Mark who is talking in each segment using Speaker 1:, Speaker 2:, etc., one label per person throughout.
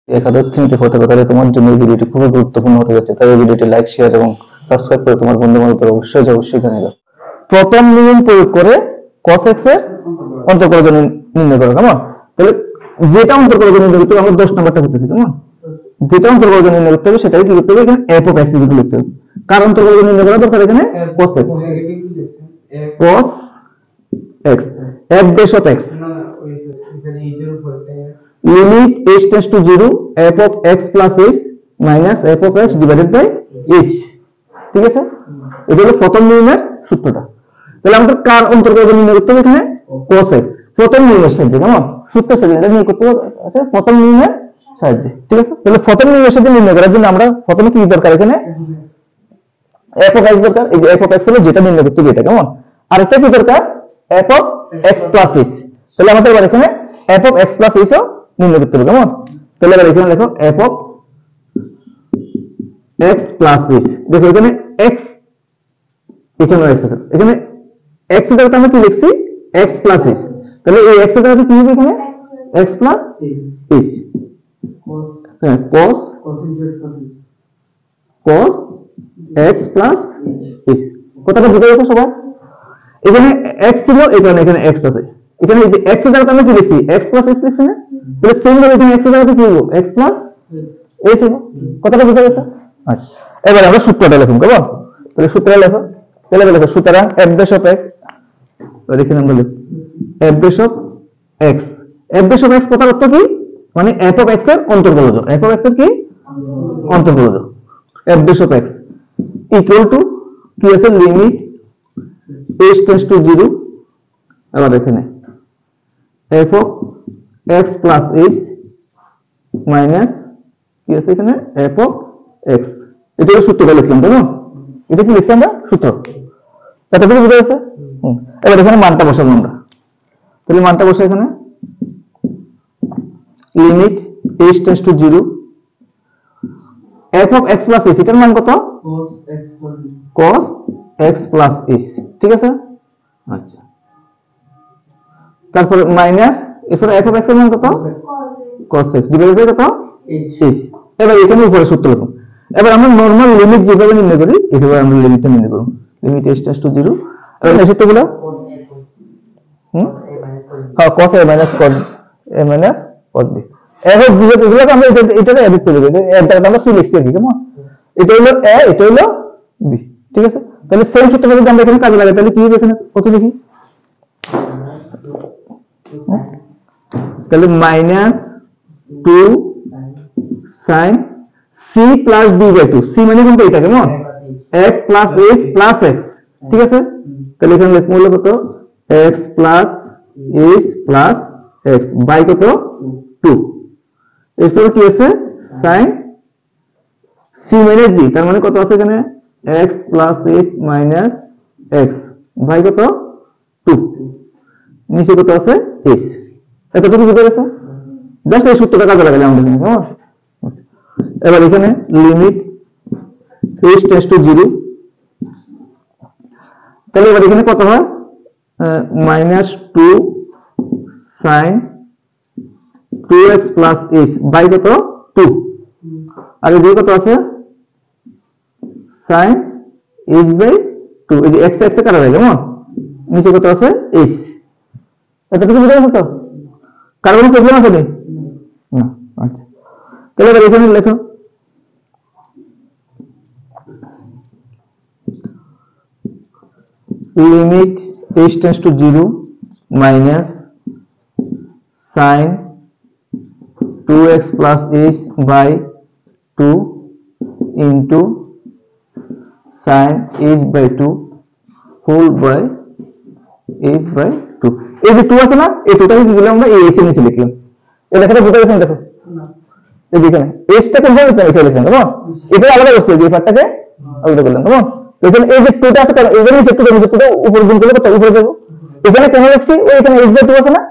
Speaker 1: একাদশ শ্রেণীতে পড়তে তাহলে তোমার জন্য এই ভিডিওটি খুবই গুরুত্বপূর্ণ হতে যাচ্ছে। তাই এই ভিডিওটি লাইক, শেয়ার এবং সাবস্ক্রাইব করে তোমার বন্ধু-বান্ধবদের অবশ্যই জানিয়ে দাও। প্রথম নিয়ম প্রয়োগ করে cos x এর অন্তর্কলজ নির্ণয় করো। কেমন? তাহলে যেটা অন্তর্কলজ নির্ণয় করতে হবে আমরা 10 নম্বরটা করতেছি। কেমন? যেটা অন্তর্কলজ নির্ণয় করতে হবে সেটাই কি করতে হবে? এখানে f of x লিখতে হবে। কার অন্তর্কলজ নির্ণয় করা দরকার? এখানে cos x। cos x f dash of x limit h tends to 0 f of x plus h minus f of x divided by h। ঠিক আছে, এটা হলো প্রথম নিয়মের সূত্রটা। তাহলে আমাদের কার অন্তর্গত নির্ণয় করতে হবে? এখানে cos x প্রথম নিয়মের সাহায্যে। কেমন? সূত্রের সাহায্যে এটা নিয়ে করতে হবে আছে প্রথম নিয়মের সাহায্যে। ঠিক আছে, তাহলে প্রথম নিয়মের সাহায্যে নির্ণয় করার জন্য আমরা প্রথমে কি দরকার? এখানে f of x দরকার। এই যে f of x হলো যেটা নির্ণয় করতে হবে এটা। কেমন? আর একটা কি দরকার? f of x plus h। তাহলে আমাদের এবার এখানে f of x plus h ও নির্ণয় করতে হবে। কেমন? তাহলে এবার এখানে লেখো f of x plus h। দেখো এখানে x, এখানে x আছে, এখানে x এর জায়গায় আমরা কি লিখছি? x plus h। তাহলে এই x এর জায়গায় কি হবে? এখানে x plus h। হ্যাঁ, cos x plus h। কথাটা বুঝা গেছে সবাই? এখানে x ছিল, এখানে x আছে। এখানে এই যে x এর জায়গায় আমরা কি লিখছি? x plus h লিখছি না? তাহলে সেম ভাবে এখানে x এর জায়গায় কি হবে? x plus h হবে। কথাটা বুঝা গেছে? আচ্ছা, এবার আমরা সূত্রটা লিখুন। কেমন? তাহলে সূত্রটা লেখো। তাহলে লেখো সুতরাং f dash of x, আর এখানে আমরা লিখব f dash of x। f dash of x কথার অর্থ কি? মানে f of x এর অন্তর্গলজ। f of x এর কি? অন্তর্গলজ। f dash of x equal to কি আছে? Limit h tends to 0। আবার এখানে f of x plus h minus কি আছে? এখানে f of x। এটা হলো সূত্রটা লিখলাম। তাই না? এটা কি লিখছি আমরা? সূত্র। এটা কি বুঝা গেছে? এবার এখানে মানটা বসাবো আমরা। তাহলে মানটা বসাই এখানে limit h tends to 0 f of x plus h। এটার মান কত? cos x plus h। ঠিক আছে? আচ্ছা, তারপরে মাইনাস এরপরে f of x এর মান কত? cos x ডিভাইডেড বাই কত? h। এবার এখানে উপরে সূত্র লিখুন। এবার আমরা নরমাল লিমিট যেভাবে নির্ণয় করি এইভাবে আমরা লিমিটটা নির্ণয় করব। Limit h tends to 0। এবার এই সূত্রগুলো হ্যাঁ, cos a minus cos a minus cos b। এখন এগুলো আমরা এটাকে এডিট করে দেব। এটা আমরা কি লিখছি আর কি? কেমন? এটা হলো a, এটা হলো b। ঠিক আছে, তাহলে সেম সূত্রটা যদি আমরা এখানে কাজে লাগাই তাহলে কি হবে? এখানে কত লিখি? তাহলে minus 2 sin c plus b by 2। c মানে কোনটা? এটা। কেমন? x plus h plus x। ঠিক আছে, তাহলে এখানে লিখবো হলো কত? x plus h plus x by কত? 2। এরপর কি আছে? sin c minus b, তার মানে কত আছে এখানে? x plus h minus x by কত? 2। নিচে কত আছে? h। এতটুকু বুঝা গেছে? জাস্ট এই সূত্রটা কাজে লাগালে আমাদের এখানে। কেমন? এবার এখানে লিমিট h tends to 0। তাহলে এবার এখানে কত হয়? Minus 2 sin 2x plus h by কত? 2। আর এদিকে কত আছে? sin h by 2। এই যে x এ কাটা যায়। কেমন? নিচে কত আছে? h। এতটুকু বুঝা গেছে তো? কার কোনো প্রবলেম আছে নাকি? না। আচ্ছা, তাহলে এবার এখানে লেখো limit h tends to 0 minus sin 2x plus h by 2 into sin h by 2 whole by h by 2। এই যে 2 আছে না, এই 2টাকে কি বললাম আমরা? এই h এর নিচে লিখলাম। এই লেখাটা বুঝা গেছে? দেখো এই যে এখানে h টাকে কোন লিখলাম? এটা লিখলাম। কেমন? এটা আলাদা করছি, এই পার্টটাকে আলাদা করলাম। কেমন? এখানে এই যে 2টা আছে, এর নিচে 2টা উপর গুণ করলে কত? উপরে দেব। এখানে কেন লিখছি? ওই এখানে h by 2 আছে না,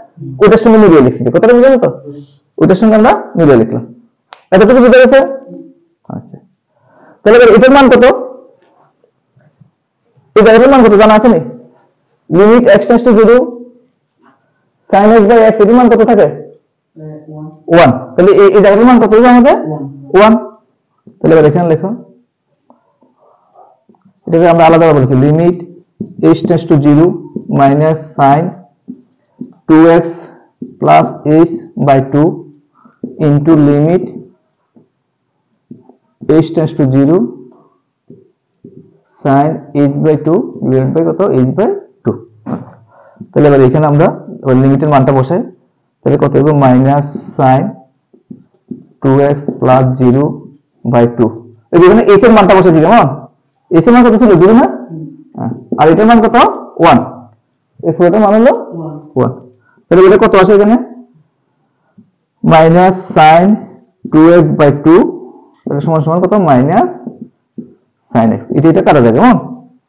Speaker 1: ওটার সঙ্গে মিলিয়ে লিখছি। কথাটা বুঝা গেল? ওটার সঙ্গে আমরা মিলিয়ে লিখলাম। এতটুকু বুঝা গেছে? আচ্ছা, তাহলে এবার এটার মান কত? এই জায়গাটার মান কত জানা আছে নি? Limit x tends to 0 sin x by x এর মান কত থাকে? 1 তাহলে এই জায়গাটার মান কত হবে আমাদের 1 তাহলে এবার এখানে লেখো এটাকে আমরা আলাদা ভাবে লিখি limit h tends to 0 minus sin 2x plus h by 2 into limit h tends to 0 sin h by 2 divided by কত h by 2 তাহলে এবার এখানে আমরা ওই লিমিটের মানটা বসাই তাহলে কত হবে minus sin 2x plus 0 by 2 এখানে h এর মানটা বসাইছি কেমন h এর মান কত ছিল 0 না আর এটার মান কত 1 এই পুরোটার মান হলো 1 তাহলে এটা কত আসে এখানে মাইনাস sin 2x by 2 তাহলে সমান সমান কত মাইনাস sin x এটা কাটা যায় কেমন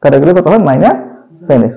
Speaker 1: কাটা গেলে কত হয় মাইনাস sin x